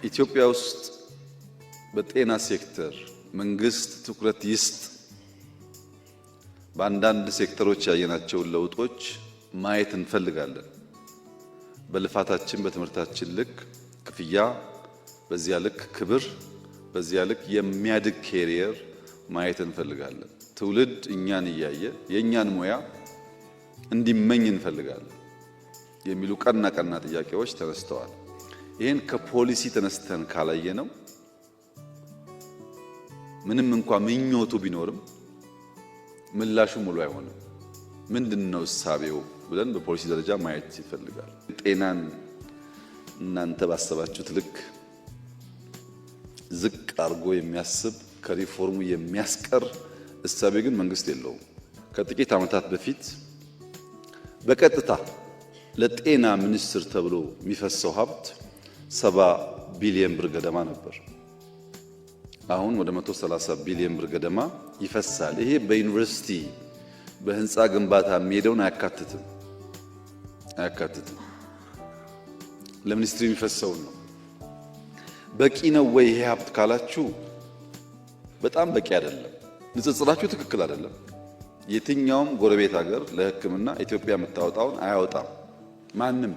ኢትዮጵያ ውስጥ በጤና ሴክተር መንግስት ትኩረት ይስጥ። በአንዳንድ ሴክተሮች ያየናቸውን ለውጦች ማየት እንፈልጋለን። በልፋታችን በትምህርታችን ልክ ክፍያ፣ በዚያ ልክ ክብር፣ በዚያ ልክ የሚያድግ ኬሪየር ማየት እንፈልጋለን። ትውልድ እኛን እያየ የእኛን ሙያ እንዲመኝ እንፈልጋለን የሚሉ ቀና ጥያቄዎች ተነስተዋል። ይህን ከፖሊሲ ተነስተን ካላየ ነው ምንም እንኳን ምኞቱ ቢኖርም ምላሹ ሙሉ አይሆንም። ምንድነው እሳቤው ብለን በፖሊሲ ደረጃ ማየት ይፈልጋል። ጤናን እናንተ ባሰባችሁት ልክ ዝቅ አድርጎ የሚያስብ ከሪፎርሙ የሚያስቀር እሳቤ ግን መንግስት የለውም። ከጥቂት ዓመታት በፊት በቀጥታ ለጤና ሚኒስቴር ተብሎ የሚፈሰው ሀብት 70 ቢሊዮን ብር ገደማ ነበር። አሁን ወደ 130 ቢሊዮን ብር ገደማ ይፈሳል። ይሄ በዩኒቨርሲቲ በህንፃ ግንባታ የሚሄደውን አያካትትም። ለሚኒስትሪ የሚፈሰው ነው። በቂ ነው ወይ ይሄ ሀብት ካላችሁ በጣም በቂ አይደለም። ንጽጽራችሁ ትክክል አይደለም። የትኛውም ጎረቤት ሀገር ለሕክምና ኢትዮጵያ የምታወጣውን አያወጣም ማንም።